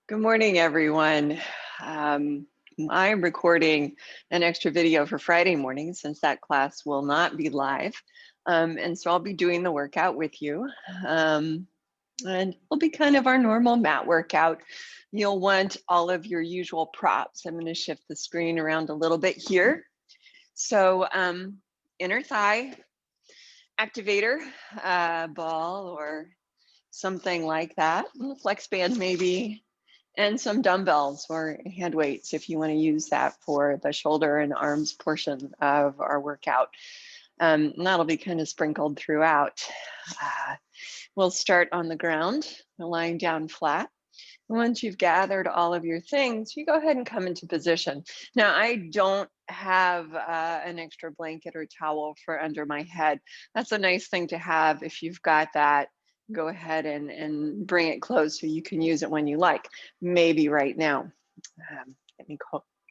Good morning, everyone. Um, I'm recording an extra video for Friday morning since that class will not be live. And so I'll be doing the workout with you. Um, and it'll be kind of our normal mat workout. You'll want all of your usual props. I'm going to shift the screen around a little bit here. So inner thigh activator ball or something like that. Flex band maybe, and some dumbbells or hand weights if you want to use that for the shoulder and arms portion of our workout. And that'll be kind of sprinkled throughout. We'll start on the ground, lying down flat. Once you've gathered all of your things, you go ahead and come into position. Now, I don't have an extra blanket or towel for under my head. That's a nice thing to have if you've got that. Go ahead and bring it close so you can use it when you like, maybe right now. Let me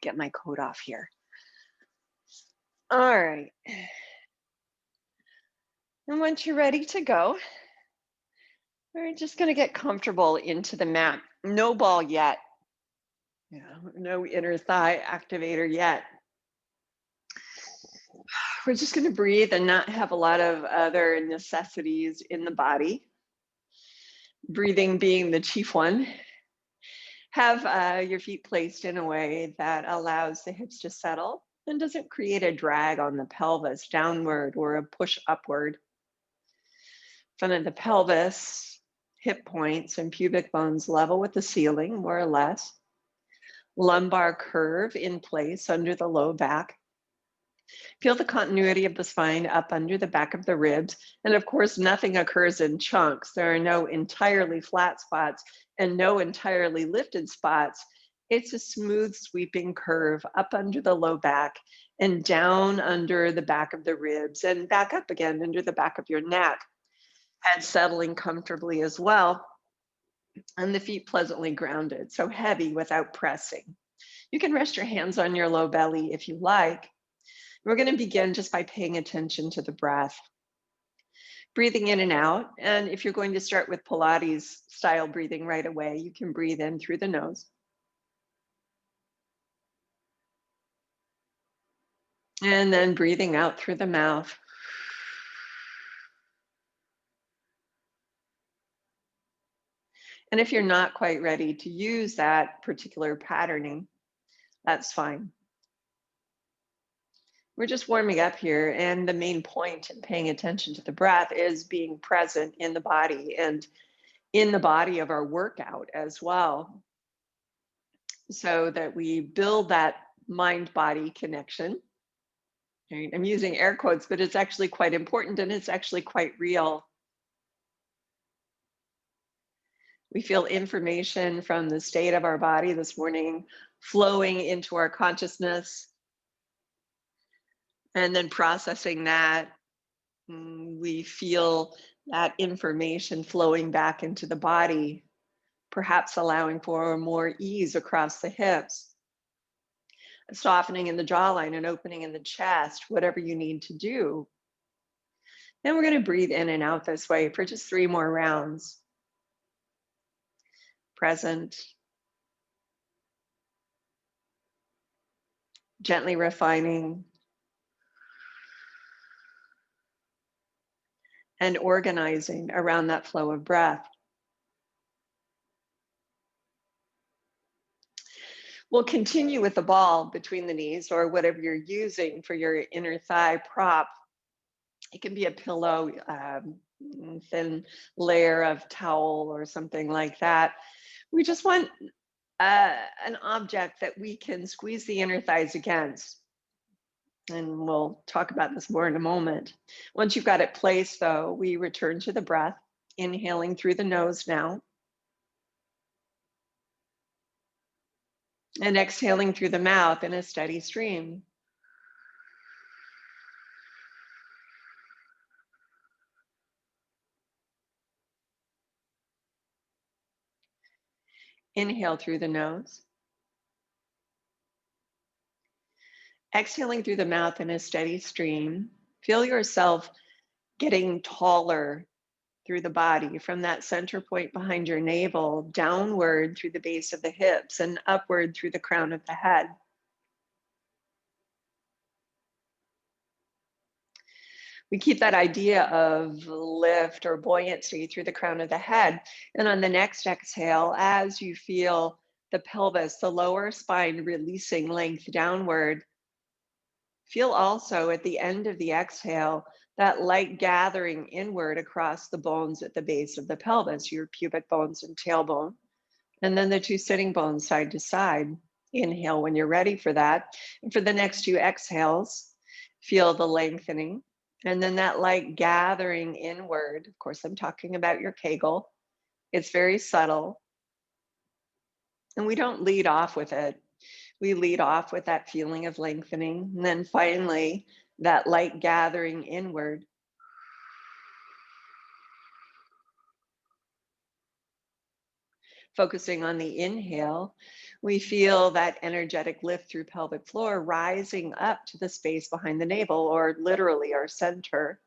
get my coat off here. All right. And once you're ready to go, we're just going to get comfortable into the mat. No ball yet. Yeah, no inner thigh activator yet. We're just going to breathe and not have a lot of other necessities in the body. Breathing being the chief one. Have your feet placed in a way that allows the hips to settle and doesn't create a drag on the pelvis downward or a push upward. Front of the pelvis, hip points and pubic bones level with the ceiling, more or less. Lumbar curve in place under the low back. Feel the continuity of the spine up under the back of the ribs. And of course, nothing occurs in chunks. There are no entirely flat spots and no entirely lifted spots. It's a smooth sweeping curve up under the low back and down under the back of the ribs and back up again under the back of your neck. Head settling comfortably as well. And the feet pleasantly grounded, so heavy without pressing. You can rest your hands on your low belly if you like. We're going to begin just by paying attention to the breath. Breathing in and out. And if you're going to start with Pilates style breathing right away, you can breathe in through the nose. And then breathing out through the mouth. And if you're not quite ready to use that particular patterning, that's fine. We're just warming up here, and the main point in paying attention to the breath is being present in the body and in the body of our workout as well, so that we build that mind-body connection. Right? I'm using air quotes, but it's actually quite important and it's actually quite real. We feel information from the state of our body this morning flowing into our consciousness and then processing that. We feel that information flowing back into the body, perhaps allowing for more ease across the hips, a softening in the jawline, and opening in the chest, whatever you need to do. Then we're going to breathe in and out this way for just 3 more rounds. Present, gently refining, and organizing around that flow of breath. We'll continue with the ball between the knees or whatever you're using for your inner thigh prop. It can be a pillow, thin layer of towel or something like that. We just want an object that we can squeeze the inner thighs against. And we'll talk about this more in a moment. Once you've got it placed, though, we return to the breath, inhaling through the nose now. And exhaling through the mouth in a steady stream. Inhale through the nose. Exhaling through the mouth in a steady stream. Feel yourself getting taller through the body from that center point behind your navel, downward through the base of the hips and upward through the crown of the head. We keep that idea of lift or buoyancy through the crown of the head. And on the next exhale, as you feel the pelvis, the lower spine releasing length downward, feel also at the end of the exhale that light gathering inward across the bones at the base of the pelvis, your pubic bones and tailbone, and then the two sitting bones side to side. Inhale when you're ready for that. And for the next two exhales, feel the lengthening and then that light gathering inward. Of course, I'm talking about your Kegel. It's very subtle. And we don't lead off with it. We lead off with that feeling of lengthening. And then finally, that light gathering inward. Focusing on the inhale, we feel that energetic lift through pelvic floor rising up to the space behind the navel, or literally our center.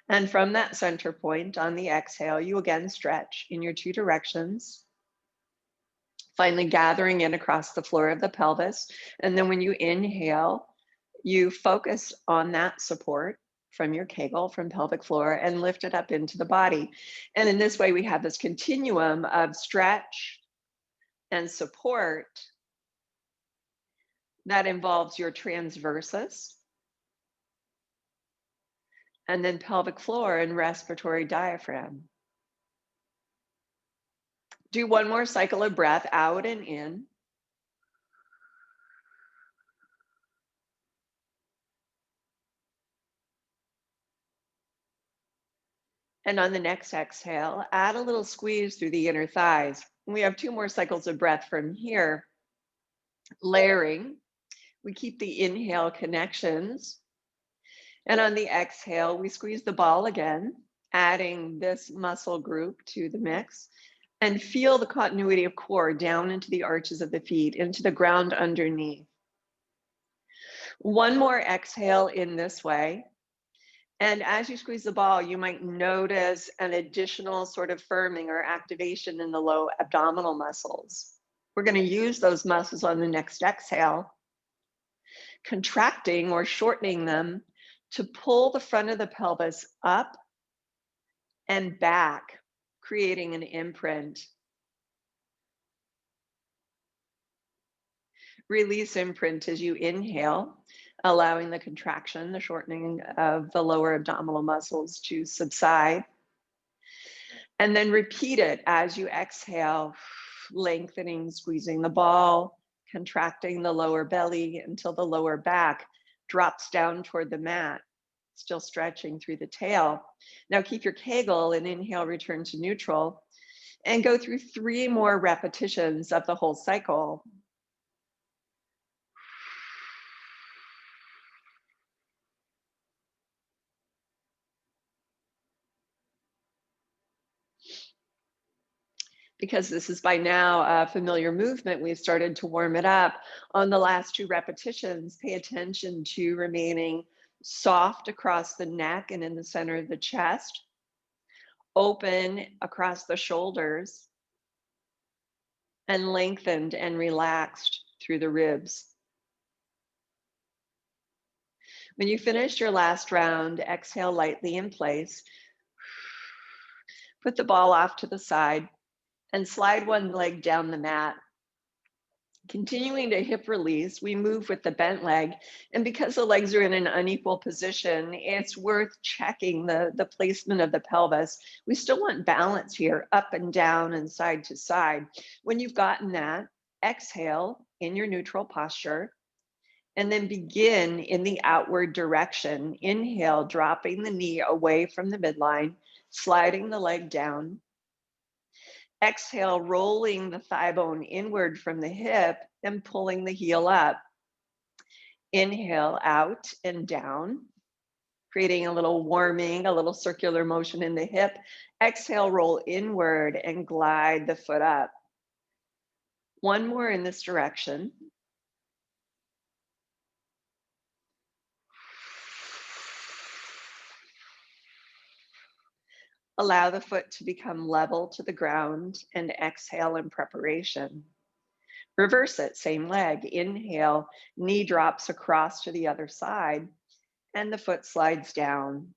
And from that center point on the exhale, you again stretch in your two directions, finally gathering in across the floor of the pelvis. And then when you inhale, you focus on that support from your Kegel, from pelvic floor, and lift it up into the body. And in this way, we have this continuum of stretch and support that involves your transversus, and then pelvic floor and respiratory diaphragm. Do one more cycle of breath out and in. And on the next exhale, add a little squeeze through the inner thighs. We have two more cycles of breath from here. Layering, we keep the inhale connections. And on the exhale, we squeeze the ball again, adding this muscle group to the mix. And feel the continuity of core down into the arches of the feet, into the ground underneath. One more exhale in this way. And as you squeeze the ball, you might notice an additional sort of firming or activation in the low abdominal muscles. We're going to use those muscles on the next exhale, contracting or shortening them to pull the front of the pelvis up and back, creating an imprint. Release imprint as you inhale, allowing the contraction, the shortening of the lower abdominal muscles to subside. And then repeat it as you exhale, lengthening, squeezing the ball, contracting the lower belly until the lower back drops down toward the mat, still stretching through the tail. Now keep your Kegel and inhale, return to neutral, and go through 3 more repetitions of the whole cycle. Because this is by now a familiar movement, we've started to warm it up. On the last 2 repetitions, pay attention to remaining soft across the neck and in the center of the chest, open across the shoulders, and lengthened and relaxed through the ribs. When you finish your last round, exhale lightly in place. Put the ball off to the side and slide one leg down the mat. Continuing to hip release, we move with the bent leg. And because the legs are in an unequal position, it's worth checking the placement of the pelvis. We still want balance here, up and down and side to side. When you've gotten that, exhale in your neutral posture, and then begin in the outward direction. Inhale, dropping the knee away from the midline, sliding the leg down. Exhale, rolling the thigh bone inward from the hip and pulling the heel up. Inhale out and down, creating a little warming, a little circular motion in the hip. Exhale, roll inward and glide the foot up. One more in this direction. Allow the foot to become level to the ground and exhale in preparation. Reverse it, same leg. Inhale, knee drops across to the other side and the foot slides down.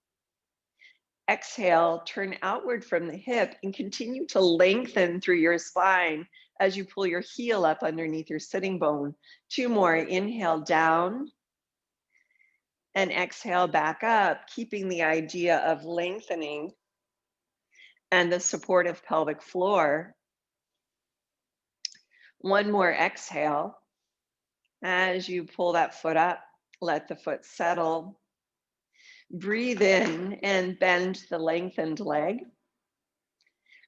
Exhale, turn outward from the hip and continue to lengthen through your spine as you pull your heel up underneath your sitting bone. 2 more. Inhale down and exhale back up, keeping the idea of lengthening and the supportive pelvic floor. 1 more exhale. As you pull that foot up, let the foot settle. Breathe in and bend the lengthened leg.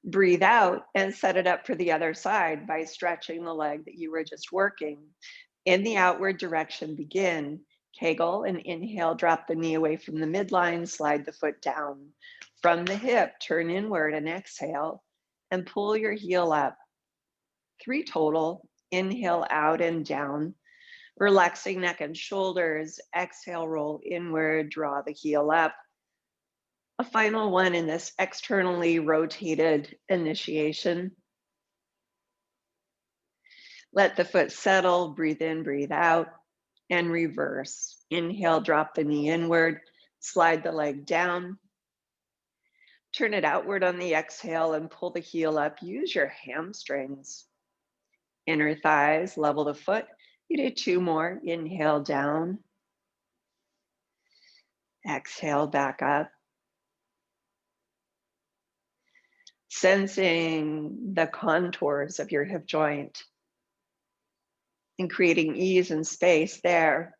Breathe out and set it up for the other side by stretching the leg that you were just working. In the outward direction, begin. Kegel and inhale, drop the knee away from the midline, slide the foot down. From the hip, turn inward and exhale and pull your heel up. 3 total. Inhale out and down. Relaxing neck and shoulders. Exhale, roll inward, draw the heel up. A final one in this externally rotated initiation. Let the foot settle, breathe in, breathe out, and reverse. Inhale, drop the knee inward, slide the leg down. Turn it outward on the exhale and pull the heel up. Use your hamstrings. Inner thighs, level the foot. You do 2 more. Inhale down. Exhale back up. Sensing the contours of your hip joint and creating ease and space there.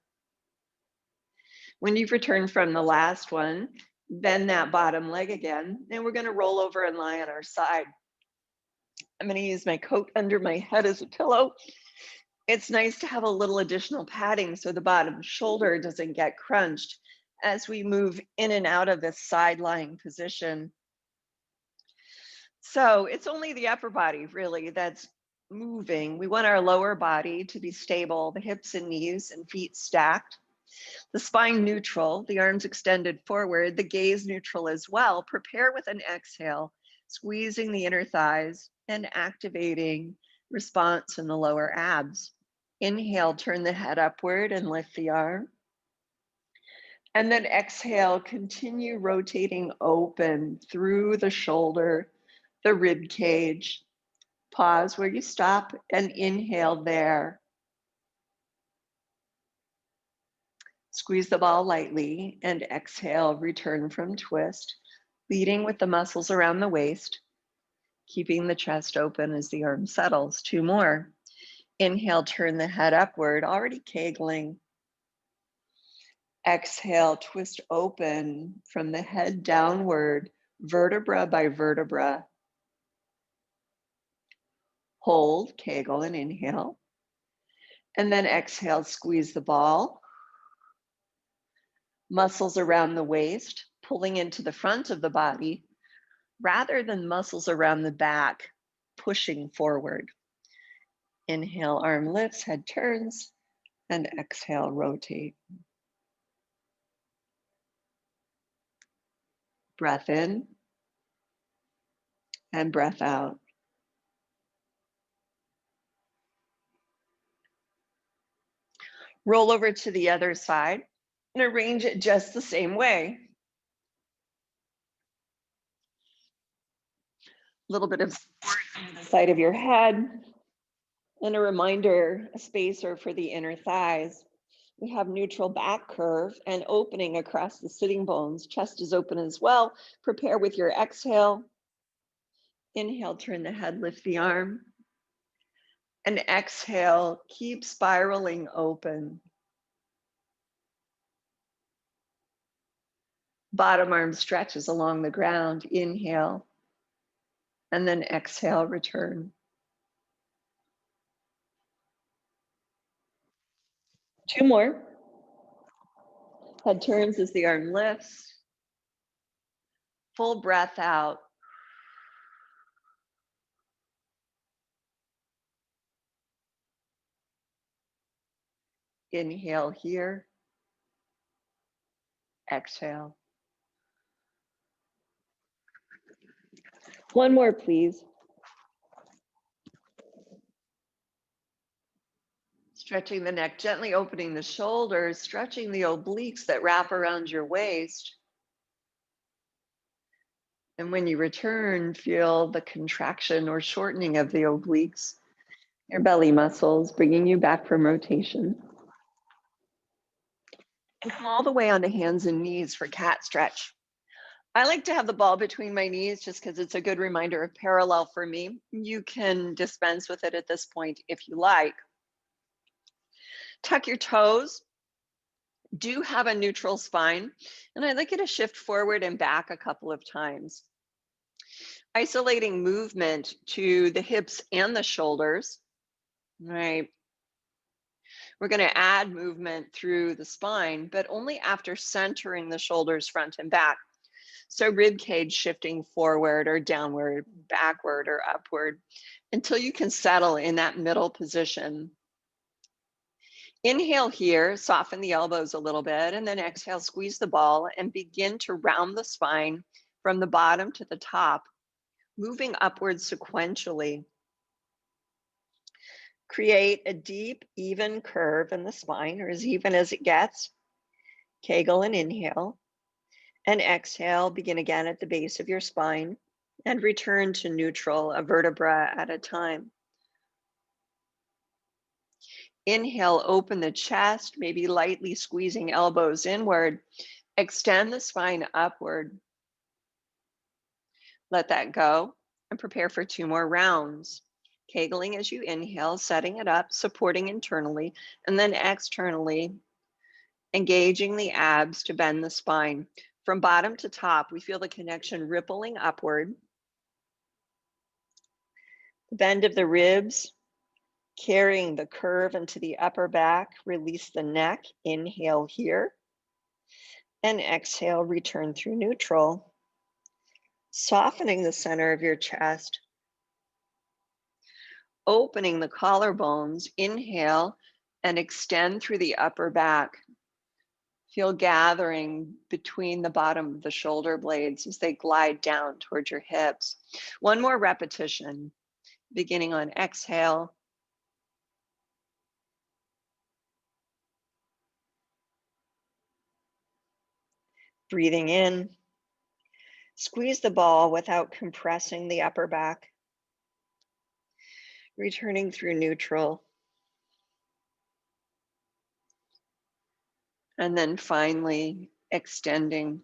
When you've returned from the last one, bend that bottom leg again, and we're going to roll over and lie on our side. I'm going to use my coat under my head as a pillow. It's nice to have a little additional padding so the bottom shoulder doesn't get crunched as we move in and out of this side lying position. So it's only the upper body really that's moving. We want our lower body to be stable, the hips and knees and feet stacked. The spine neutral, the arms extended forward, the gaze neutral as well. Prepare with an exhale, squeezing the inner thighs and activating response in the lower abs. Inhale, turn the head upward and lift the arm. And then exhale, continue rotating open through the shoulder, the rib cage. Pause where you stop and inhale there. Squeeze the ball lightly and exhale, return from twist, leading with the muscles around the waist, keeping the chest open as the arm settles. 2 more. Inhale, turn the head upward, already kegling. Exhale, twist open from the head downward, vertebra by vertebra. Hold, kegel, and inhale. And then exhale, squeeze the ball. Muscles around the waist, pulling into the front of the body, rather than muscles around the back, pushing forward. Inhale, arm lifts, head turns, and exhale, rotate. Breath in and breath out. Roll over to the other side and arrange it just the same way. A little bit of support under the side of your head and a reminder, a spacer for the inner thighs. We have neutral back curve and opening across the sitting bones. Chest is open as well. Prepare with your exhale. Inhale, turn the head, lift the arm. And exhale, keep spiraling open. Bottom arm stretches along the ground. Inhale. And then exhale, return. 2 more. Head turns as the arm lifts. Full breath out. Inhale here. Exhale. One more, please. Stretching the neck, gently opening the shoulders, stretching the obliques that wrap around your waist. And when you return, feel the contraction or shortening of the obliques, your belly muscles, bringing you back from rotation. And come all the way onto hands and knees for cat stretch. I like to have the ball between my knees just because it's a good reminder of parallel for me. You can dispense with it at this point if you like. Tuck your toes. Do have a neutral spine, and I'd like you to shift forward and back a couple of times. Isolating movement to the hips and the shoulders, right? We're going to add movement through the spine, but only after centering the shoulders front and back. So rib cage shifting forward or downward, backward or upward until you can settle in that middle position. Inhale here, soften the elbows a little bit, and then exhale, squeeze the ball and begin to round the spine from the bottom to the top, moving upwards sequentially. Create a deep, even curve in the spine, or as even as it gets. Kegel and inhale. And exhale, begin again at the base of your spine and return to neutral, a vertebra at a time. Inhale, open the chest, maybe lightly squeezing elbows inward. Extend the spine upward. Let that go and prepare for 2 more rounds. Kegling as you inhale, setting it up, supporting internally, and then externally, engaging the abs to bend the spine. From bottom to top, we feel the connection rippling upward. The bend of the ribs, carrying the curve into the upper back, release the neck, inhale here, and exhale, return through neutral. Softening the center of your chest, opening the collarbones, inhale, and extend through the upper back. Feel gathering between the bottom of the shoulder blades as they glide down towards your hips. One more repetition, beginning on exhale. Breathing in. Squeeze the ball without compressing the upper back. Returning through neutral. And then finally extending.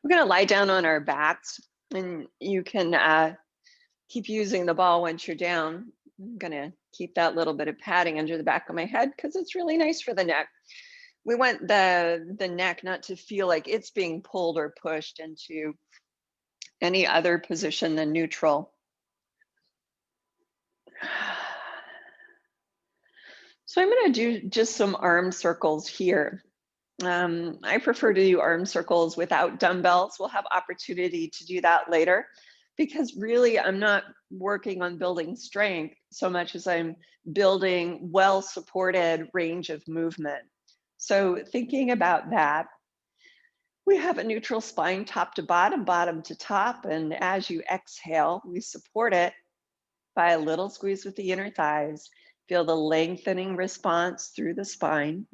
We're going to lie down on our backs, and you can keep using the ball once you're down. I'm going to keep that little bit of padding under the back of my head because it's really nice for the neck. We want the neck not to feel like it's being pulled or pushed into any other position than neutral. So I'm going to do just some arm circles here. I prefer to do arm circles without dumbbells. We'll have opportunity to do that later because really I'm not working on building strength so much as I'm building well-supported range of movement. So thinking about that, we have a neutral spine top to bottom, bottom to top. And as you exhale, we support it by a little squeeze with the inner thighs. Feel the lengthening response through the spine.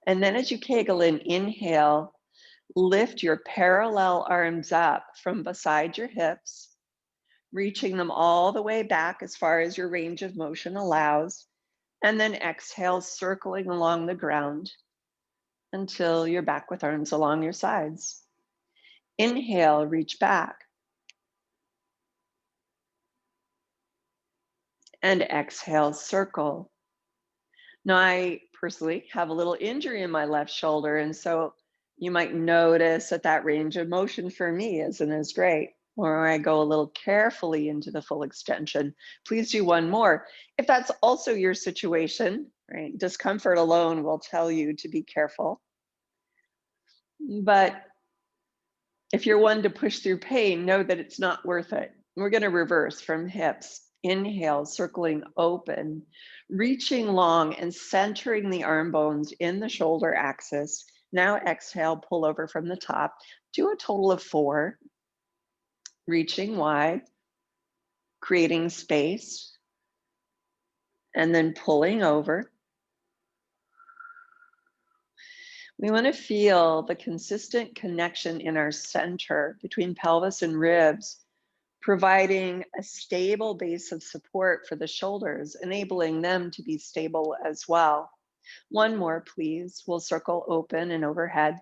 And then as you Kegel in, inhale, lift your parallel arms up from beside your hips, reaching them all the way back as far as your range of motion allows. And then exhale, circling along the ground until you're back with arms along your sides. Inhale, reach back. And exhale, circle. Now, I personally have a little injury in my left shoulder, and so you might notice that range of motion for me isn't as great, or I go a little carefully into the full extension. Please do one more. If that's also your situation, right? Discomfort alone will tell you to be careful. But if you're one to push through pain, know that it's not worth it. We're going to reverse from hips Inhale, circling open, reaching long and centering the arm bones in the shoulder axis. Now exhale, pull over from the top. Do a total of 4, reaching wide, creating space, and then pulling over. We want to feel the consistent connection in our center between pelvis and ribs, providing a stable base of support for the shoulders, enabling them to be stable as well. One more, please. We'll circle open and overhead,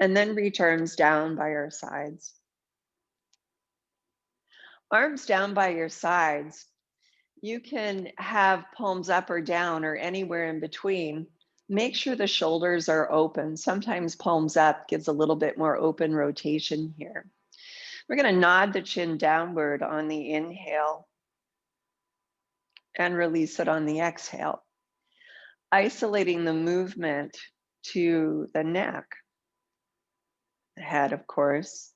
and then reach arms down by our sides. Arms down by your sides. You can have palms up or down or anywhere in between. Make sure the shoulders are open. Sometimes palms up gives a little bit more open rotation here. We're going to nod the chin downward on the inhale and release it on the exhale, isolating the movement to the neck, the head, of course.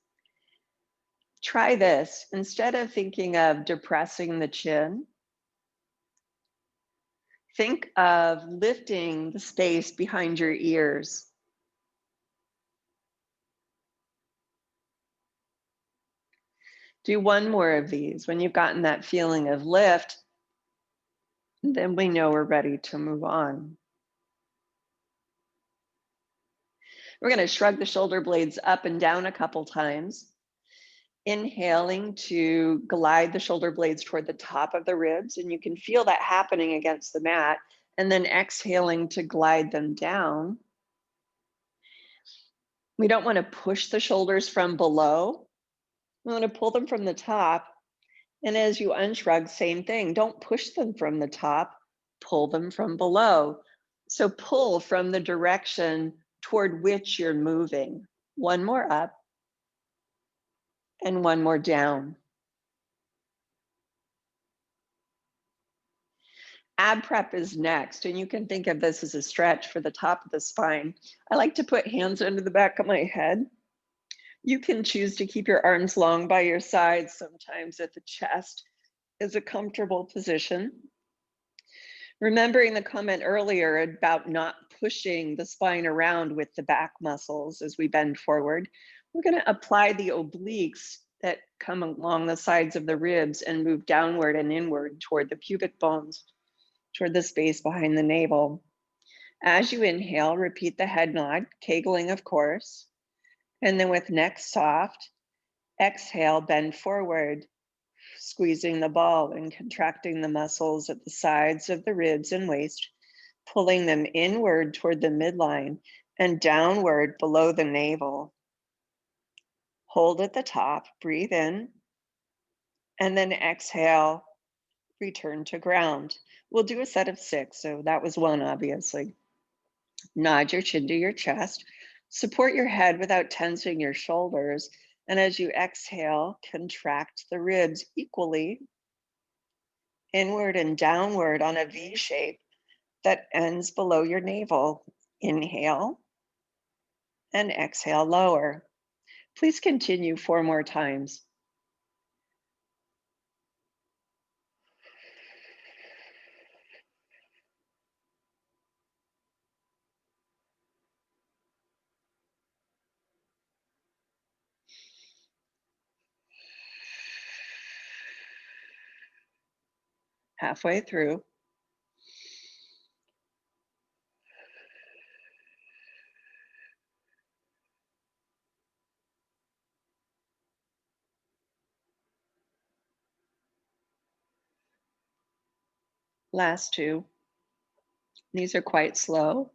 Try this. Instead of thinking of depressing the chin, think of lifting the space behind your ears. Do one more of these. When you've gotten that feeling of lift, then we know we're ready to move on. We're going to shrug the shoulder blades up and down a couple times. Inhaling to glide the shoulder blades toward the top of the ribs, and you can feel that happening against the mat. And then exhaling to glide them down. We don't want to push the shoulders from below. We want to pull them from the top. And as you unshrug, same thing. Don't push them from the top, pull them from below. So pull from the direction toward which you're moving. One more up and one more down. Ab prep is next, and you can think of this as a stretch for the top of the spine. I like to put hands under the back of my head. You can choose to keep your arms long by your sides. Sometimes at the chest is a comfortable position. Remembering the comment earlier about not pushing the spine around with the back muscles as we bend forward, we're going to apply the obliques that come along the sides of the ribs and move downward and inward toward the pubic bones, toward the space behind the navel. As you inhale, repeat the head nod, kegling, of course. And then with neck soft, exhale, bend forward, squeezing the ball and contracting the muscles at the sides of the ribs and waist, pulling them inward toward the midline and downward below the navel. Hold at the top, breathe in, and then exhale, return to ground. We'll do a set of 6, so that was 1, obviously. Nod your chin to your chest, support your head without tensing your shoulders, and as you exhale, contract the ribs equally, inward and downward on a V shape that ends below your navel. Inhale and exhale, lower. Please continue 4 more times. Halfway through. Last 2. These are quite slow.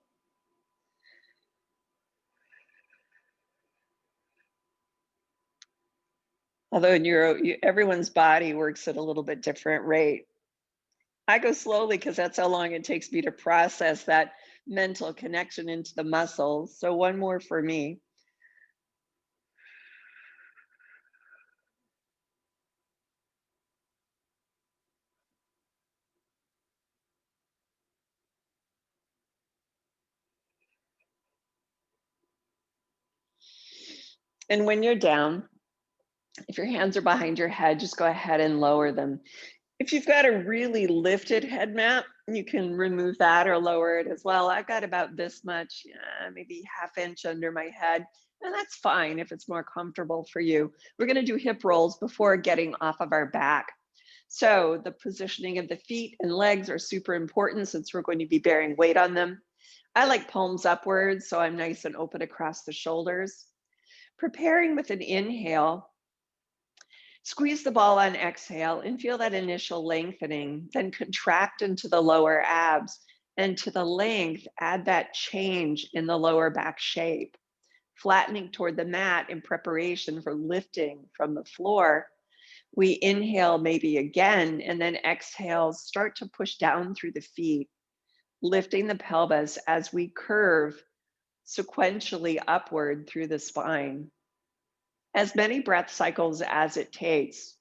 Although everyone's body works at a little bit different rate. I go slowly because that's how long it takes me to process that mental connection into the muscles. So 1 more for me. And when you're down, if your hands are behind your head, just go ahead and lower them. If you've got a really lifted head map, you can remove that or lower it as well. I've got about this much, maybe half inch under my head, and that's fine if it's more comfortable for you. We're going to do hip rolls before getting off of our back. So the positioning of the feet and legs are super important since we're going to be bearing weight on them. I like palms upwards, so I'm nice and open across the shoulders. Preparing with an inhale, squeeze the ball on exhale and feel that initial lengthening, then contract into the lower abs. And to the length, add that change in the lower back shape, flattening toward the mat in preparation for lifting from the floor. We inhale maybe again, and then exhale, start to push down through the feet, lifting the pelvis as we curve sequentially upward through the spine. As many breath cycles as it takes,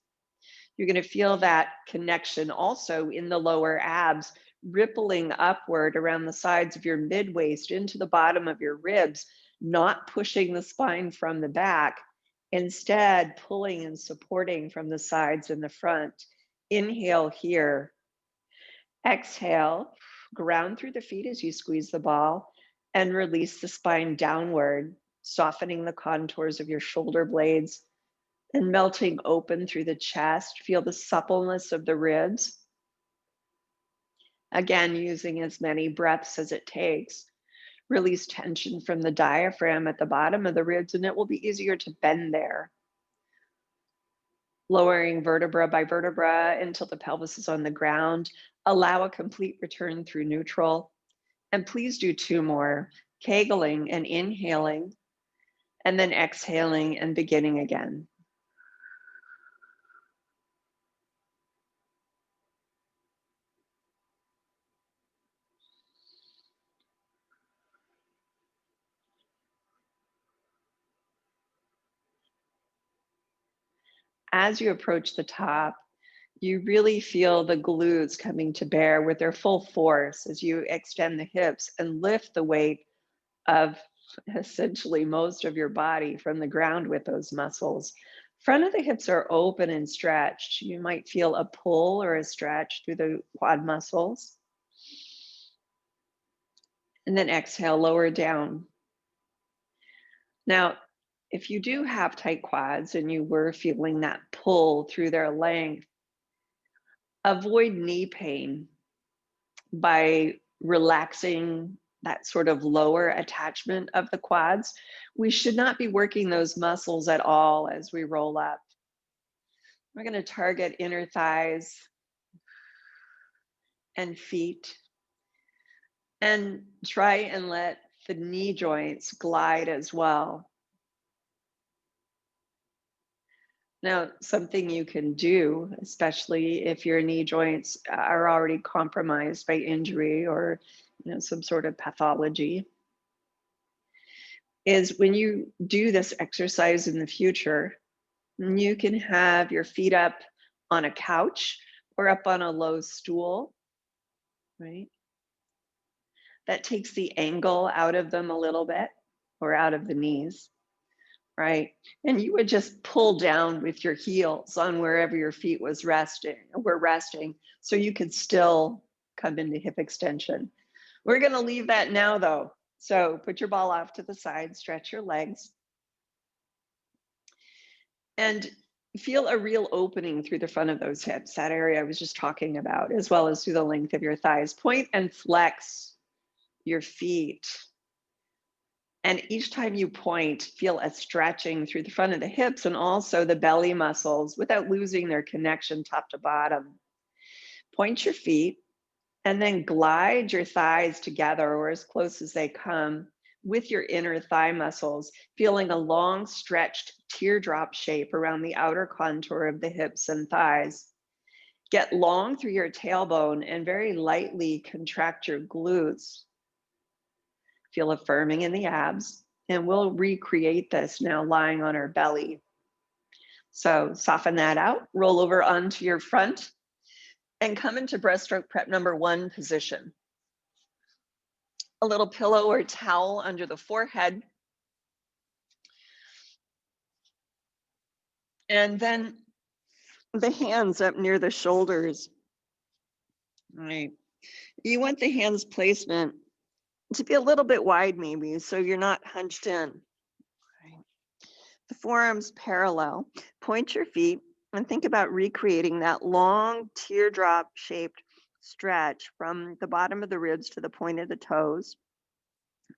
you're going to feel that connection also in the lower abs, rippling upward around the sides of your mid waist into the bottom of your ribs, not pushing the spine from the back, instead pulling and supporting from the sides and the front. Inhale here. Exhale, ground through the feet as you squeeze the ball and release the spine downward, softening the contours of your shoulder blades and melting open through the chest. Feel the suppleness of the ribs. Again, using as many breaths as it takes. Release tension from the diaphragm at the bottom of the ribs, and it will be easier to bend there. Lowering vertebra by vertebra until the pelvis is on the ground. Allow a complete return through neutral. And please do two more, kegling and inhaling, and then exhaling and beginning again. As you approach the top, you really feel the glutes coming to bear with their full force as you extend the hips and lift the weight of essentially most of your body from the ground with those muscles. Front of the hips are open and stretched. You might feel a pull or a stretch through the quad muscles. And then exhale, lower down. Now, if you do have tight quads and you were feeling that pull through their length, avoid knee pain by relaxing that sort of lower attachment of the quads. We should not be working those muscles at all as we roll up. We're going to target inner thighs and feet and try and let the knee joints glide as well. Now, something you can do, especially if your knee joints are already compromised by injury or some sort of pathology, is when you do this exercise in the future, you can have your feet up on a couch or up on a low stool, right? That takes the angle out of them a little bit or out of the knees, right? And you would just pull down with your heels on wherever your feet were resting, so you could still come into hip extension. We're going to leave that now though. So put your ball off to the side, stretch your legs, and feel a real opening through the front of those hips, that area I was just talking about, as well as through the length of your thighs. Point and flex your feet. And each time you point, feel a stretching through the front of the hips and also the belly muscles without losing their connection top to bottom. Point your feet and then glide your thighs together or as close as they come with your inner thigh muscles, feeling a long stretched teardrop shape around the outer contour of the hips and thighs. Get long through your tailbone and very lightly contract your glutes. Feel a firming in the abs, and we'll recreate this now lying on our belly. So soften that out, roll over onto your front, and come into breaststroke prep number 1 position. A little pillow or towel under the forehead. And then the hands up near the shoulders. All right. You want the hands placement to be a little bit wide maybe, so you're not hunched in. Right. The forearms parallel. Point your feet and think about recreating that long teardrop shaped stretch from the bottom of the ribs to the point of the toes.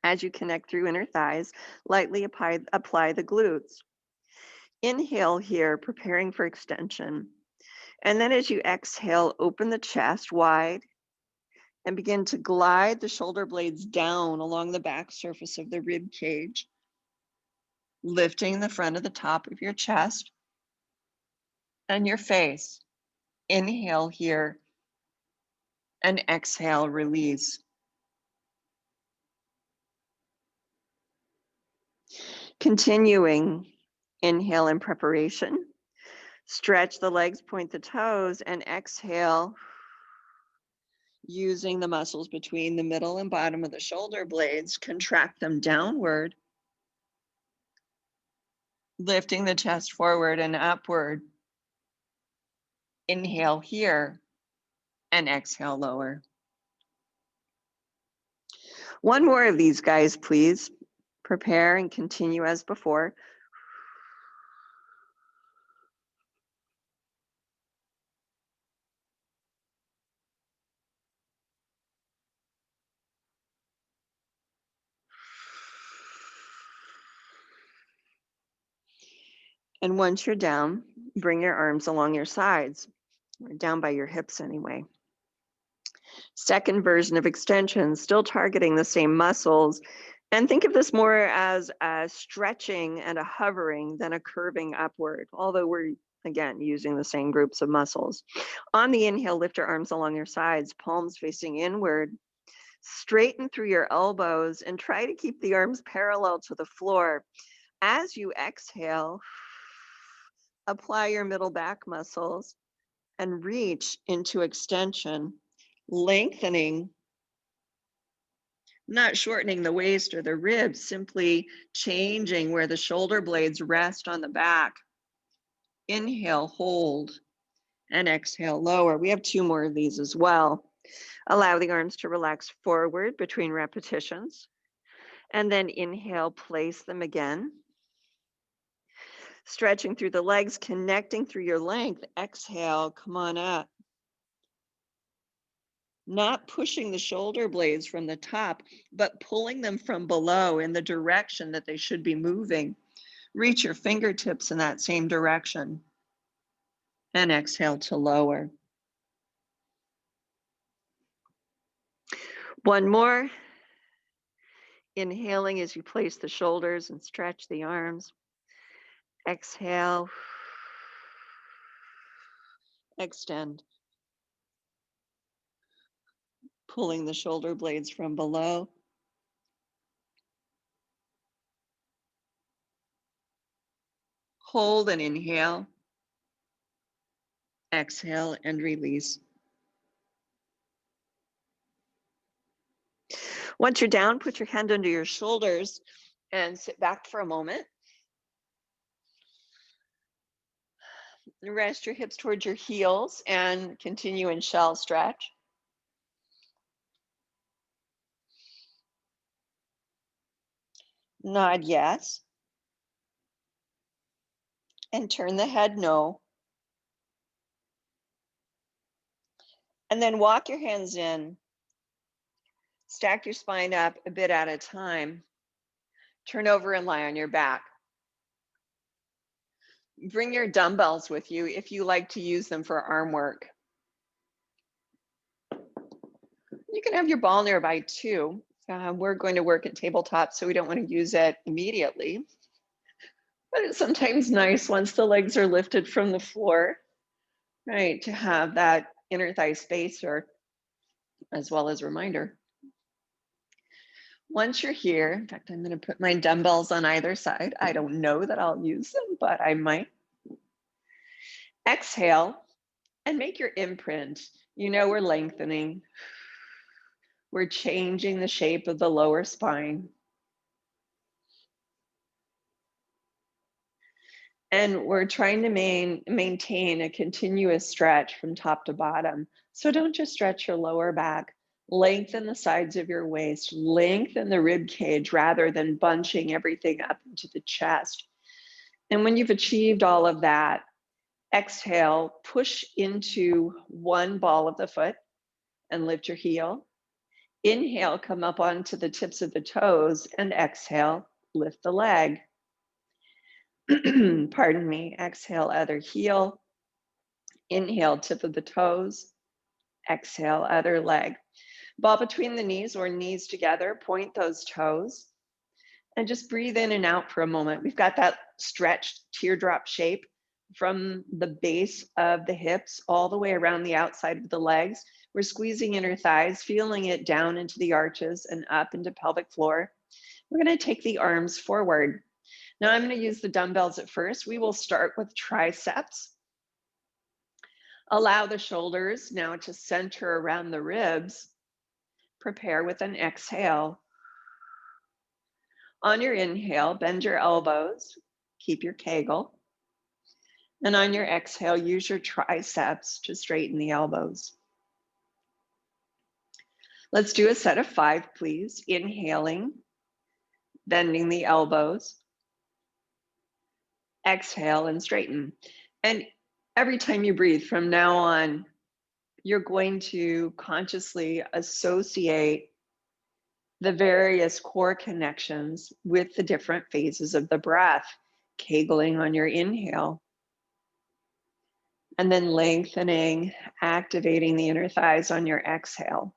As you connect through inner thighs, lightly apply the glutes. Inhale here, preparing for extension. And then as you exhale, open the chest wide and begin to glide the shoulder blades down along the back surface of the rib cage, lifting the front of the top of your chest and your face. Inhale here and exhale, release. Continuing, inhale in preparation. Stretch the legs, point the toes, and exhale, using the muscles between the middle and bottom of the shoulder blades, contract them downward, lifting the chest forward and upward. Inhale here and exhale, lower. One more of these guys, please. Prepare and continue as before. And once you're down, bring your arms along your sides, or down by your hips anyway. Second version of extension, still targeting the same muscles. And think of this more as a stretching and a hovering than a curving upward, although we're, again, using the same groups of muscles. On the inhale, lift your arms along your sides, palms facing inward. Straighten through your elbows and try to keep the arms parallel to the floor. As you exhale, apply your middle back muscles and reach into extension, lengthening, not shortening the waist or the ribs, simply changing where the shoulder blades rest on the back. Inhale, hold, and exhale, lower. We have two more of these as well. Allow the arms to relax forward between repetitions. And then inhale, place them again. Stretching through the legs, connecting through your length. Exhale, come on up. Not pushing the shoulder blades from the top, but pulling them from below in the direction that they should be moving. Reach your fingertips in that same direction. And exhale to lower. One more. Inhaling as you place the shoulders and stretch the arms. Exhale. Extend. Pulling the shoulder blades from below. Hold and inhale. Exhale and release. Once you're down, put your hand under your shoulders and sit back for a moment. Rest your hips towards your heels and continue in shell stretch. Nod yes. And turn the head no. And then walk your hands in. Stack your spine up a bit at a time. Turn over and lie on your back. Bring your dumbbells with you if you like to use them for arm work. You can have your ball nearby too. We're going to work at tabletop, so we don't want to use it immediately. But it's sometimes nice once the legs are lifted from the floor, right, to have that inner thigh spacer as well as reminder. Once you're here, in fact, I'm going to put my dumbbells on either side. I don't know that I'll use them, but I might. Exhale and make your imprint. You know, we're lengthening. We're changing the shape of the lower spine. And we're trying to maintain a continuous stretch from top to bottom. So don't just stretch your lower back, lengthen the sides of your waist, lengthen the rib cage rather than bunching everything up into the chest. And when you've achieved all of that, exhale, push into one ball of the foot and lift your heel. Inhale, come up onto the tips of the toes, and exhale, lift the leg. Pardon me. Exhale, other heel. Inhale, tip of the toes. Exhale, other leg. Ball between the knees or knees together. Point those toes and just breathe in and out for a moment. We've got that stretched teardrop shape from the base of the hips all the way around the outside of the legs. We're squeezing inner thighs, feeling it down into the arches and up into pelvic floor. We're going to take the arms forward. Now I'm going to use the dumbbells at first. We will start with triceps. Allow the shoulders now to center around the ribs. Prepare with an exhale. On your inhale, bend your elbows, keep your Kegel. And on your exhale, use your triceps to straighten the elbows. Let's do a set of 5, please. Inhaling, bending the elbows. Exhale and straighten. And every time you breathe from now on, you're going to consciously associate the various core connections with the different phases of the breath, kegling on your inhale, and then lengthening, activating the inner thighs on your exhale.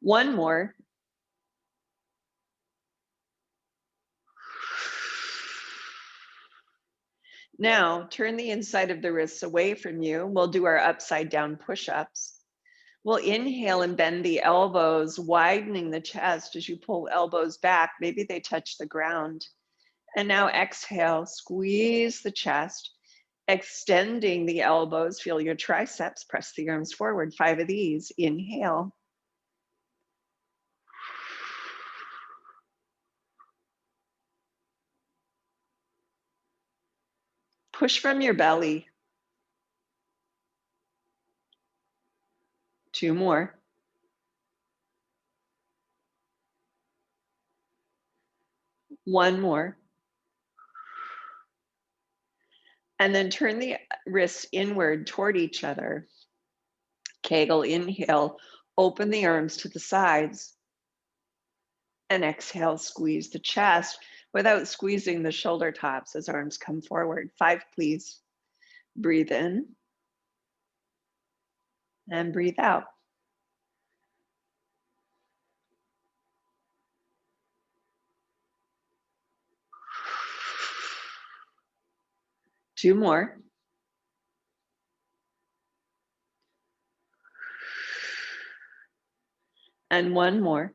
One more. Now, turn the inside of the wrists away from you. We'll do our upside down push-ups. We'll inhale and bend the elbows, widening the chest as you pull elbows back. Maybe they touch the ground. And now exhale, squeeze the chest, extending the elbows. Feel your triceps, press the arms forward. 5 of these. Inhale. Push from your belly. 2 more. One more. And then turn the wrists inward toward each other. Kegel, inhale, open the arms to the sides. And exhale, squeeze the chest without squeezing the shoulder tops as arms come forward. 5, please. Breathe in and breathe out. Two more. And one more.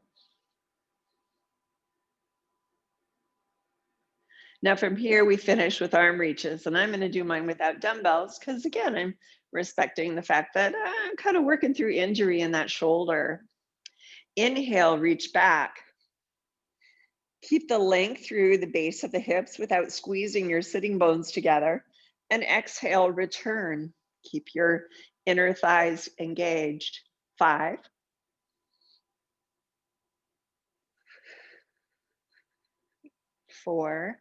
Now from here, we finish with arm reaches, and I'm going to do mine without dumbbells because, again, I'm respecting the fact that I'm kind of working through injury in that shoulder. Inhale, reach back. Keep the length through the base of the hips without squeezing your sitting bones together. And exhale, return. Keep your inner thighs engaged. 5. 4.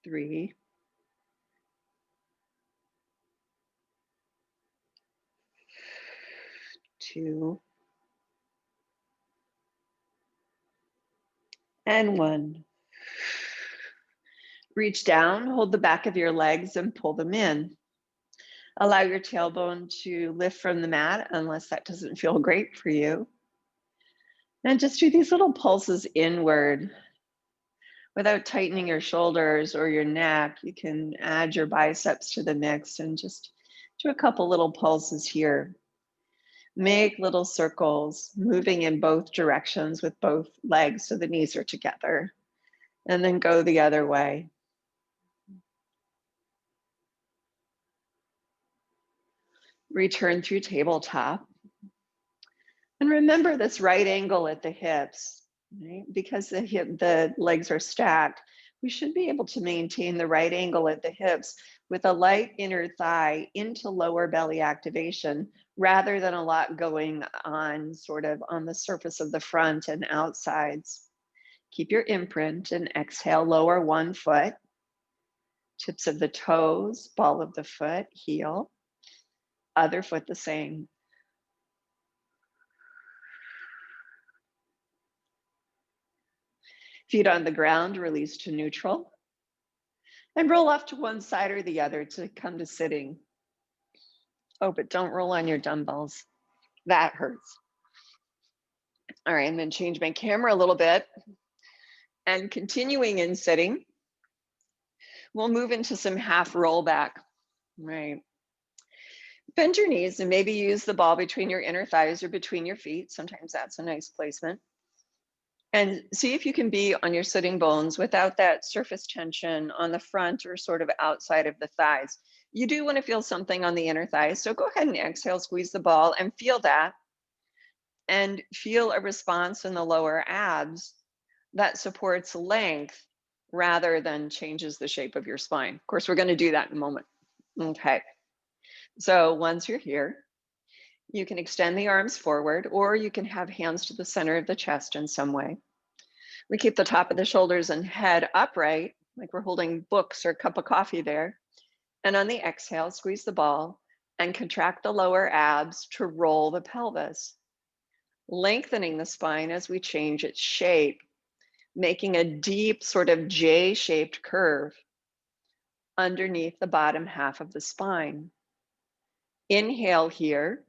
3. 2. And 1. Reach down, hold the back of your legs and pull them in. Allow your tailbone to lift from the mat unless that doesn't feel great for you. And just do these little pulses inward. Without tightening your shoulders or your neck, you can add your biceps to the mix and just do a couple little pulses here. Make little circles, moving in both directions with both legs so the knees are together. And then go the other way. Return through tabletop. And remember this right angle at the hips. right? Because the legs are stacked, we should be able to maintain the right angle at the hips with a light inner thigh into lower belly activation rather than a lot going on sort of on the surface of the front and outsides. Keep your imprint and exhale, lower one foot, tips of the toes, ball of the foot, heel, other foot the same. Feet on the ground, release to neutral, and roll off to one side or the other to come to sitting. Oh, but don't roll on your dumbbells. That hurts. All right, I'm gonna change my camera a little bit. And continuing in sitting, we'll move into some half rollback, right? Bend your knees and maybe use the ball between your inner thighs or between your feet. Sometimes that's a nice placement. And see if you can be on your sitting bones without that surface tension on the front or sort of outside of the thighs. You do want to feel something on the inner thighs. So go ahead and exhale, squeeze the ball and feel that. And feel a response in the lower abs that supports length rather than changes the shape of your spine. Of course, we're going to do that in a moment. Okay. So once you're here, you can extend the arms forward, or you can have hands to the center of the chest in some way. We keep the top of the shoulders and head upright, like we're holding books or a cup of coffee there. And on the exhale, squeeze the ball and contract the lower abs to roll the pelvis, lengthening the spine as we change its shape, making a deep sort of J-shaped curve underneath the bottom half of the spine. Inhale here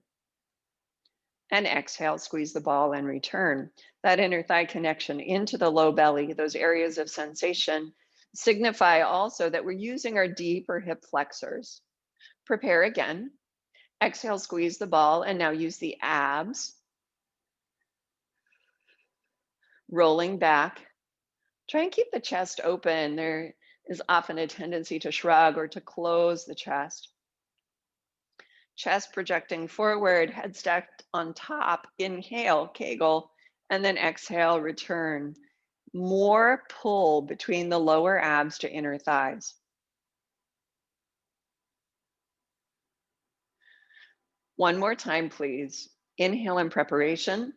and exhale, squeeze the ball and return. That inner thigh connection into the low belly, those areas of sensation, signify also that we're using our deeper hip flexors. Prepare again. Exhale, squeeze the ball, and now use the abs. Rolling back. Try and keep the chest open. There is often a tendency to shrug or to close the chest. Chest projecting forward, head stacked on top. Inhale, Kegel, and then exhale, return. More pull between the lower abs to inner thighs. One more time, please. Inhale in preparation,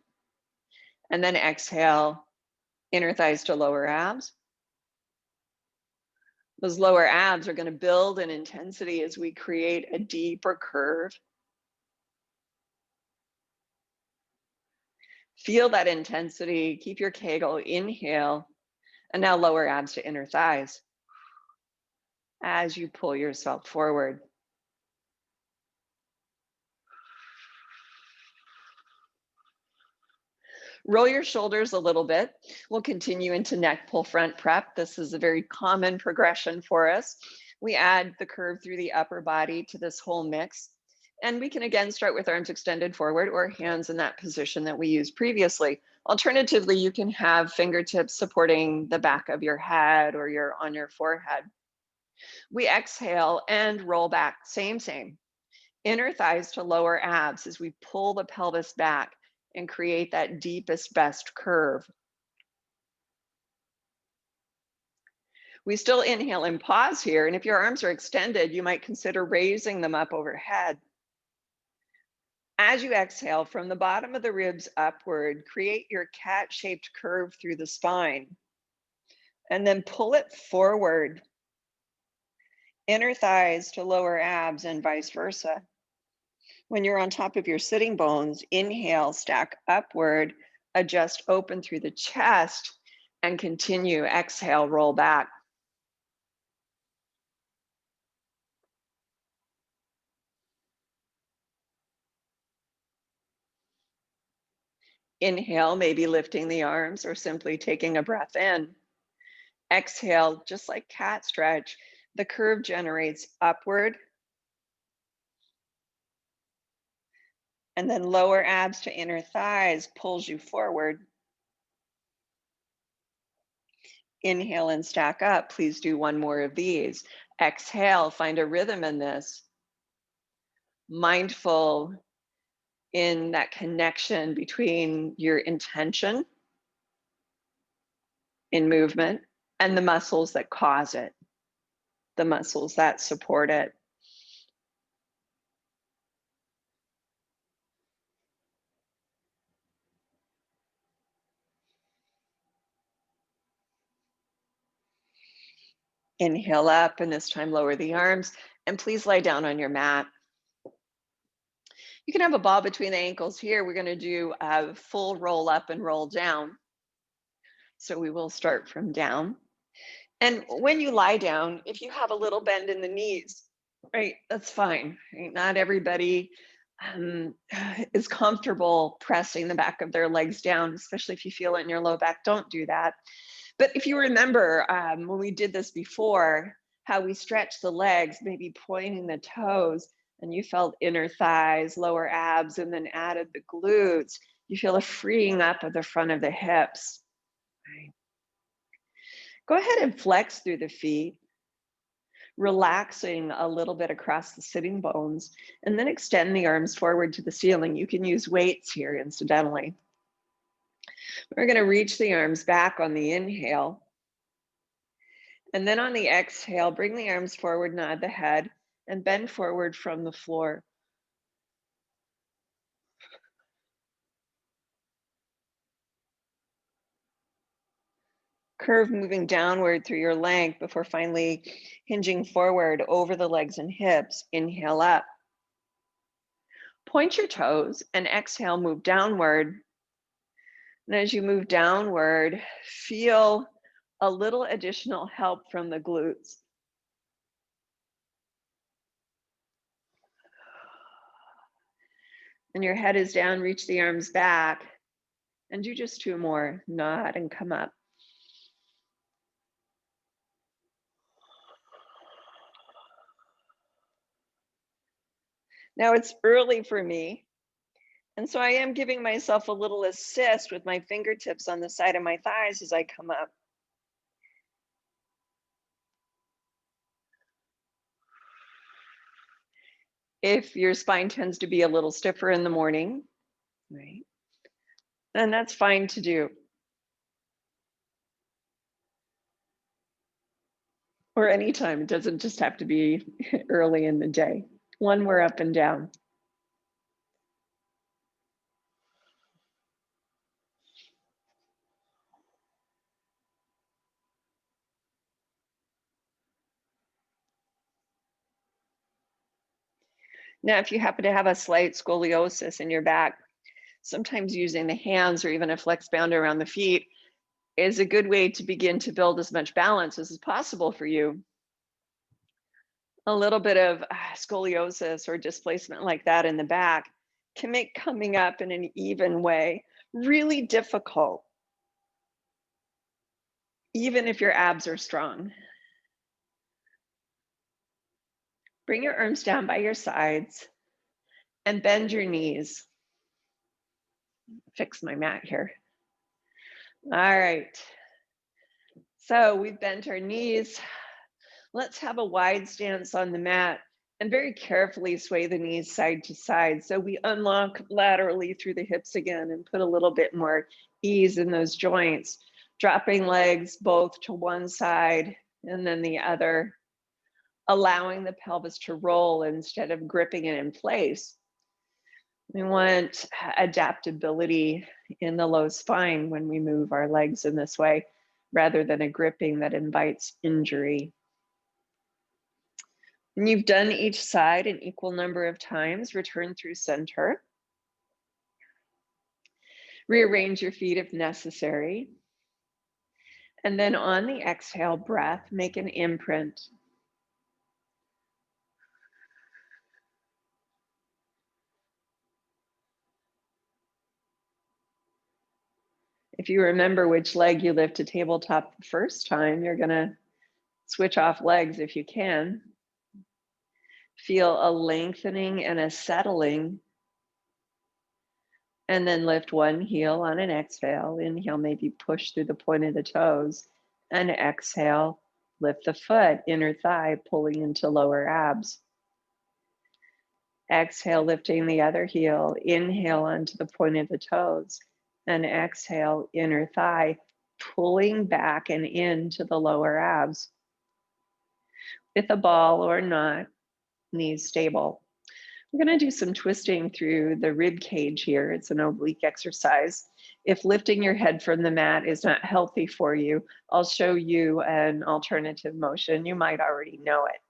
and then exhale, inner thighs to lower abs. Those lower abs are going to build in intensity as we create a deeper curve. Feel that intensity. Keep your Kegel. Inhale, and now lower abs to inner thighs as you pull yourself forward. Roll your shoulders a little bit. We'll continue into neck pull front prep. This is a very common progression for us. We add the curve through the upper body to this whole mix. And we can again start with arms extended forward or hands in that position that we used previously. Alternatively, you can have fingertips supporting the back of your head or on your forehead. We exhale and roll back, same. Inner thighs to lower abs as we pull the pelvis back and create that deepest, best curve. We still inhale and pause here. And if your arms are extended, you might consider raising them up overhead. As you exhale from the bottom of the ribs upward, create your cat-shaped curve through the spine. And then pull it forward. Inner thighs to lower abs and vice versa. When you're on top of your sitting bones, inhale, stack upward, adjust open through the chest, and continue. Exhale, roll back. Inhale, maybe lifting the arms or simply taking a breath in. Exhale, just like cat stretch, the curve generates upward and then lower abs to inner thighs pulls you forward. Inhale and stack up. Please do one more of these. Exhale, find a rhythm in this. Mindful in that connection between your intention in movement, and the muscles that cause it, the muscles that support it. Inhale up, and this time lower the arms, and please lie down on your mat. You can have a ball between the ankles here. We're going to do a full roll up and roll down. So we will start from down. And when you lie down, if you have a little bend in the knees, right, that's fine. Right? Not everybody is comfortable pressing the back of their legs down, especially if you feel it in your low back. Don't do that. But if you remember when we did this before, how we stretched the legs, maybe pointing the toes, and you felt inner thighs, lower abs, and then added the glutes, you feel a freeing up of the front of the hips. Right. Go ahead and flex through the feet, relaxing a little bit across the sitting bones, and then extend the arms forward to the ceiling. You can use weights here, incidentally. We're going to reach the arms back on the inhale. And then on the exhale, bring the arms forward, nod the head, and bend forward from the floor. Curve moving downward through your length before finally hinging forward over the legs and hips. Inhale up. Point your toes and exhale, move downward. And as you move downward, feel a little additional help from the glutes. And your head is down, reach the arms back, and do just 2 more. Nod and come up. Now it's early for me, and so I am giving myself a little assist with my fingertips on the side of my thighs as I come up. If your spine tends to be a little stiffer in the morning, right, then that's fine to do. Or anytime, it doesn't just have to be early in the day. One more up and down. Now, if you happen to have a slight scoliosis in your back, sometimes using the hands or even a flex band around the feet is a good way to begin to build as much balance as is possible for you. A little bit of scoliosis or displacement like that in the back can make coming up in an even way really difficult, even if your abs are strong. Bring your arms down by your sides and bend your knees. Fix my mat here. All right. So we've bent our knees. Let's have a wide stance on the mat and very carefully sway the knees side to side. So we unlock laterally through the hips again and put a little bit more ease in those joints, dropping legs both to one side and then the other, allowing the pelvis to roll instead of gripping it in place. We want adaptability in the low spine when we move our legs in this way, rather than a gripping that invites injury. When you've done each side an equal number of times, return through center. Rearrange your feet if necessary. And then on the exhale breath, make an imprint. If you remember which leg you lift to tabletop the first time, you're gonna switch off legs if you can. Feel a lengthening and a settling. And then lift one heel on an exhale. Inhale, maybe push through the point of the toes. And exhale, lift the foot, inner thigh, pulling into lower abs. Exhale, lifting the other heel. Inhale onto the point of the toes. And exhale, inner thigh, pulling back and into the lower abs. With a ball or not, knees stable. We're going to do some twisting through the rib cage here. It's an oblique exercise. If lifting your head from the mat is not healthy for you, I'll show you an alternative motion. You might already know it.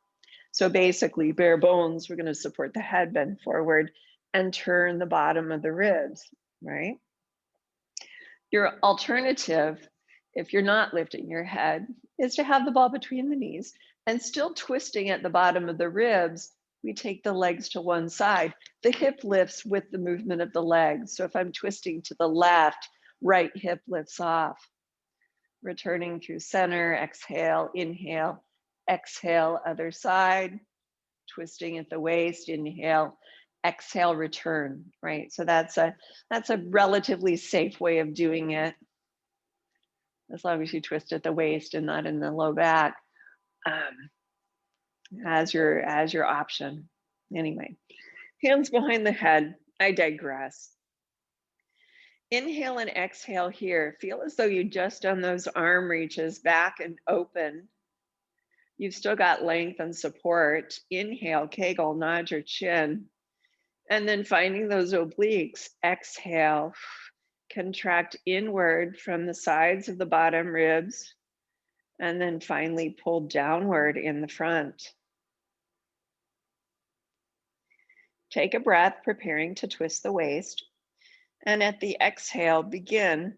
So basically, bare bones, we're going to support the head, bend forward, and turn the bottom of the ribs, right? Your alternative, if you're not lifting your head, is to have the ball between the knees and still twisting at the bottom of the ribs. We take the legs to one side. The hip lifts with the movement of the legs. So if I'm twisting to the left, right hip lifts off. Returning through center, exhale, inhale, exhale, other side, twisting at the waist, inhale, exhale, return, right? So that's a relatively safe way of doing it, as long as you twist at the waist and not in the low back, as your option. Anyway, hands behind the head. I digress. Inhale and exhale here. Feel as though you just done those arm reaches back and open. You've still got length and support. Inhale, Kegel, nod your chin. And then finding those obliques. Exhale, contract inward from the sides of the bottom ribs. And then finally pull downward in the front. Take a breath, preparing to twist the waist. And at the exhale, begin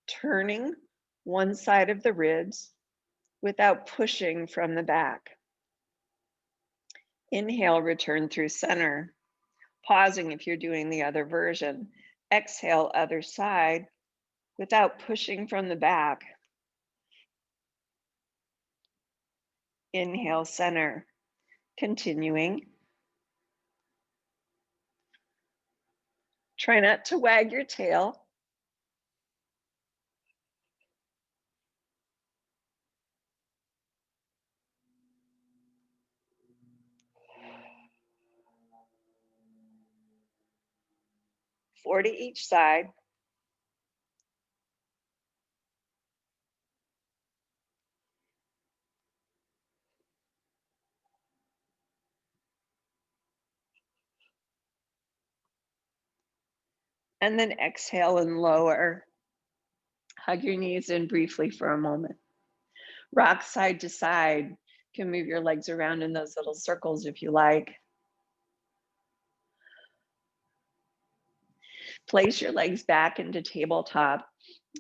turning one side of the ribs without pushing from the back. Inhale, return through center, pausing if you're doing the other version. Exhale, other side, without pushing from the back. Inhale, center, continuing. Try not to wag your tail. Four to each side. And then exhale and lower. Hug your knees in briefly for a moment. Rock side to side. You can move your legs around in those little circles if you like. Place your legs back into tabletop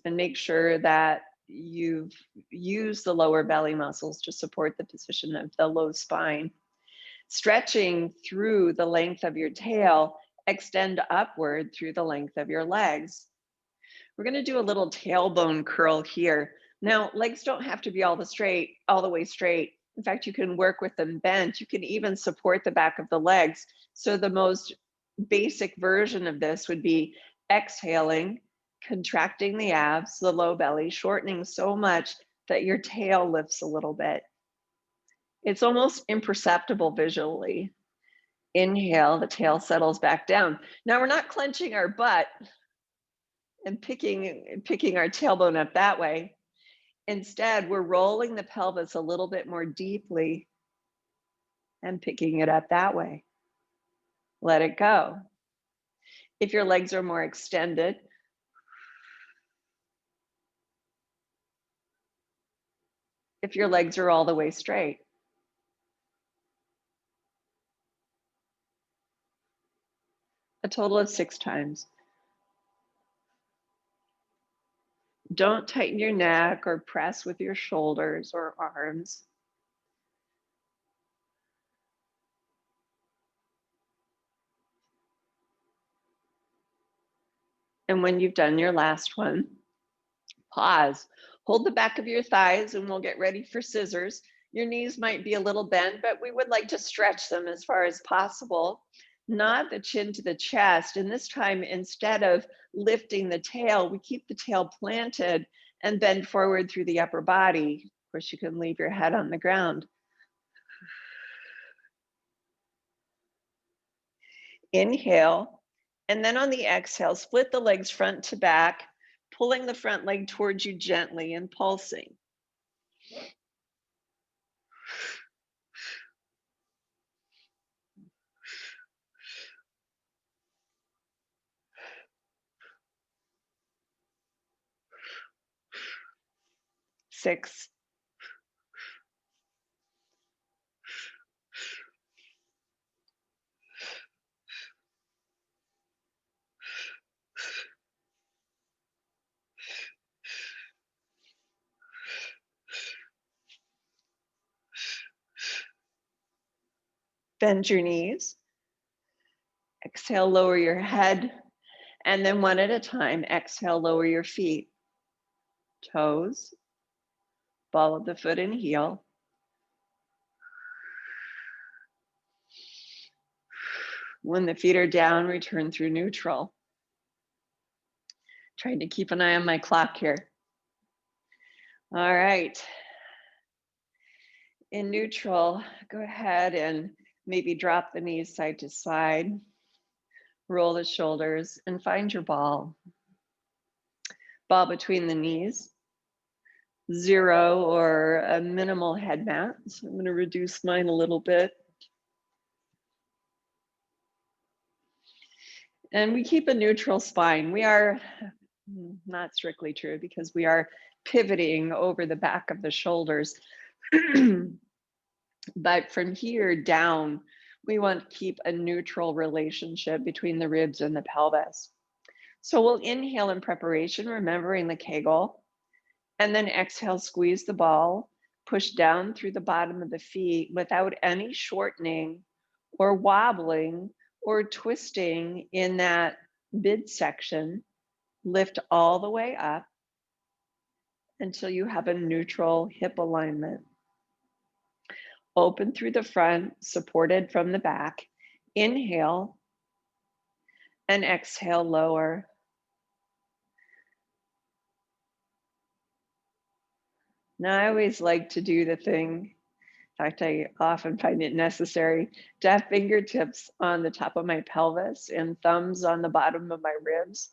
and make sure that you've used the lower belly muscles to support the position of the low spine. Stretching through the length of your tail, extend upward through the length of your legs. We're going to do a little tailbone curl here. Now, legs don't have to be all the way straight. In fact, you can work with them bent. You can even support the back of the legs. So the most basic version of this would be exhaling, contracting the abs, the low belly, shortening so much that your tail lifts a little bit. It's almost imperceptible visually. Inhale, the tail settles back down. Now we're not clenching our butt and picking our tailbone up that way. Instead, we're rolling the pelvis a little bit more deeply and picking it up that way. Let it go. If your legs are more extended, if your legs are all the way straight. A total of 6 times. Don't tighten your neck or press with your shoulders or arms. And when you've done your last one, pause. Hold the back of your thighs and we'll get ready for scissors. Your knees might be a little bent, but we would like to stretch them as far as possible. Nod the chin to the chest. And this time, instead of lifting the tail, we keep the tail planted and bend forward through the upper body. Of course, you can leave your head on the ground. Inhale. And then on the exhale, split the legs front to back. pulling the front leg towards you gently and pulsing. Six, bend your knees. Exhale, lower your head. And then one at a time, exhale, lower your feet. Toes, ball of the foot and heel. When the feet are down, return through neutral. Trying to keep an eye on my clock here. All right. In neutral, go ahead and maybe drop the knees side to side. Roll the shoulders and find your ball. Ball between the knees. 0 or a minimal head mat. So I'm going to reduce mine a little bit. And we keep a neutral spine. We are not strictly true because we are pivoting over the back of the shoulders. But from here down, we want to keep a neutral relationship between the ribs and the pelvis. So we'll inhale in preparation, remembering the Kegel, and then exhale, squeeze the ball, push down through the bottom of the feet without any shortening or wobbling or twisting in that midsection. Lift all the way up until you have a neutral hip alignment. Open through the front, supported from the back. Inhale and exhale, lower. Now, I always like to do the thing. In fact, I often find it necessary to have fingertips on the top of my pelvis and thumbs on the bottom of my ribs,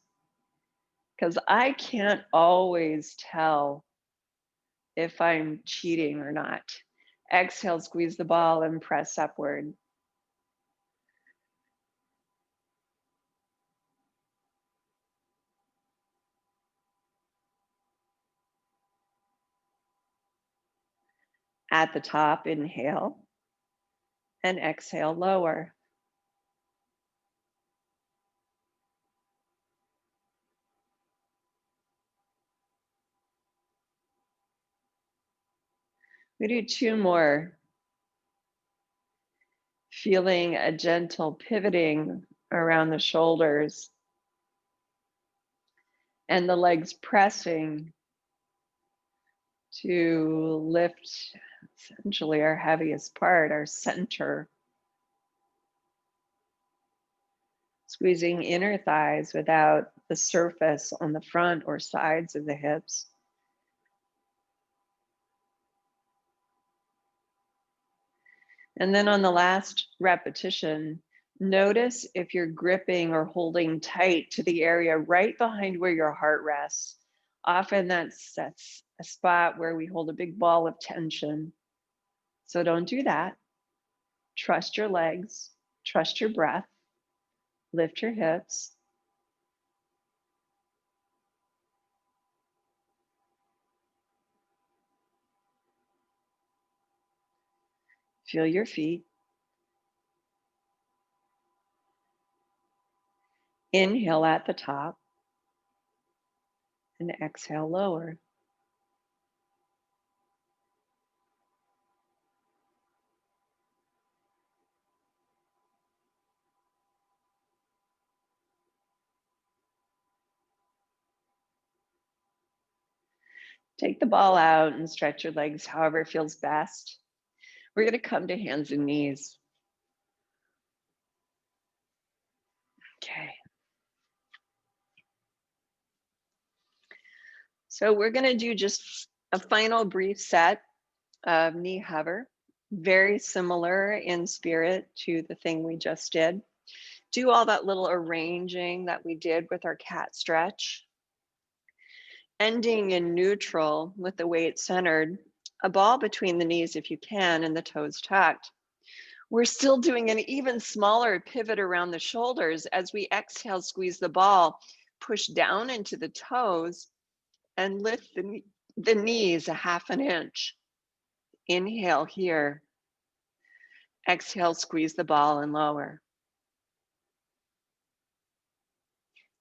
because I can't always tell if I'm cheating or not. Exhale, squeeze the ball and press upward. At the top, inhale and exhale, lower. We do 2 more. Feeling a gentle pivoting around the shoulders and the legs pressing to lift essentially our heaviest part, our center. Squeezing inner thighs without the surface on the front or sides of the hips. And then on the last repetition, notice if you're gripping or holding tight to the area right behind where your heart rests. Often that's a spot where we hold a big ball of tension. So don't do that. Trust your legs, trust your breath, lift your hips. Feel your feet. Inhale at the top and exhale lower. Take the ball out and stretch your legs however feels best. We're going to come to hands and knees. Okay. So we're going to do just a final brief set of knee hover, very similar in spirit to the thing we just did. Do all that little arranging that we did with our cat stretch. Ending in neutral with the weight centered, a ball between the knees if you can, and the toes tucked. We're still doing an even smaller pivot around the shoulders. As we exhale, squeeze the ball, push down into the toes, and lift the knees a half an inch. Inhale here. Exhale, squeeze the ball and lower.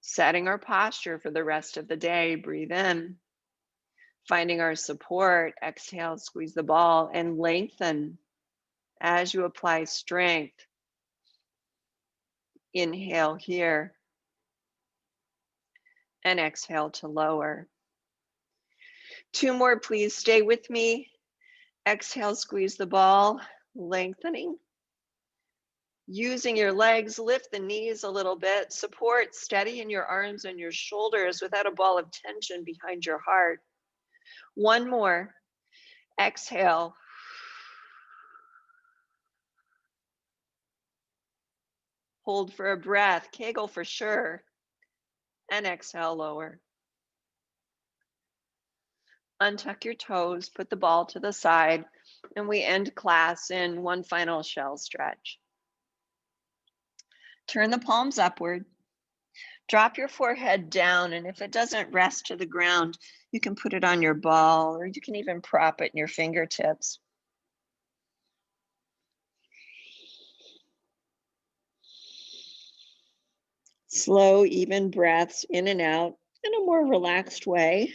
Setting our posture for the rest of the day. Breathe in. Finding our support. Exhale, squeeze the ball and lengthen as you apply strength. Inhale here. And exhale to lower. 2 more, please. Stay with me. Exhale, squeeze the ball, lengthening. Using your legs, lift the knees a little bit. Support steady in your arms and your shoulders without a ball of tension behind your heart. 1 more. Exhale. Hold for a breath. Kegel for sure. And exhale, lower. Untuck your toes, put the ball to the side, and we end class in one final shell stretch. Turn the palms upward. Drop your forehead down, and if it doesn't rest to the ground, you can put it on your ball, or you can even prop it in your fingertips. Slow, even breaths in and out in a more relaxed way.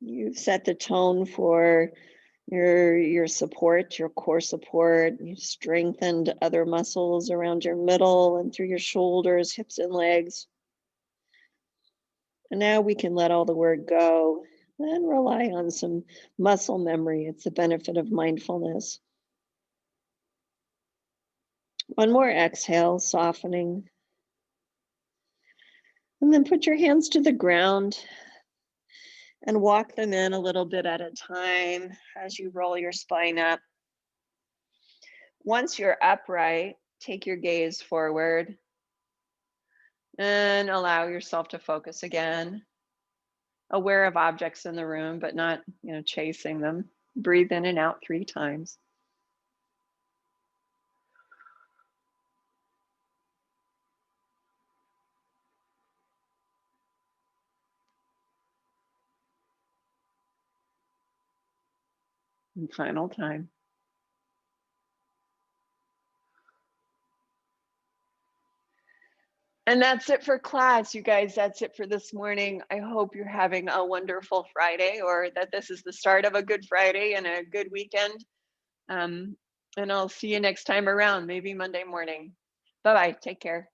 You've set the tone for your support, your core support. You've strengthened other muscles around your middle and through your shoulders, hips, and legs. And now we can let all the word go and rely on some muscle memory. It's the benefit of mindfulness. One more exhale, softening. And then put your hands to the ground and walk them in a little bit at a time as you roll your spine up. Once you're upright, take your gaze forward and allow yourself to focus again. Aware of objects in the room, but not, chasing them. Breathe in and out 3 times. And final time. And that's it for class, you guys. That's it for this morning. I hope you're having a wonderful Friday, or that this is the start of a good Friday and a good weekend. And I'll see you next time around, maybe Monday morning. Bye-bye. Take care.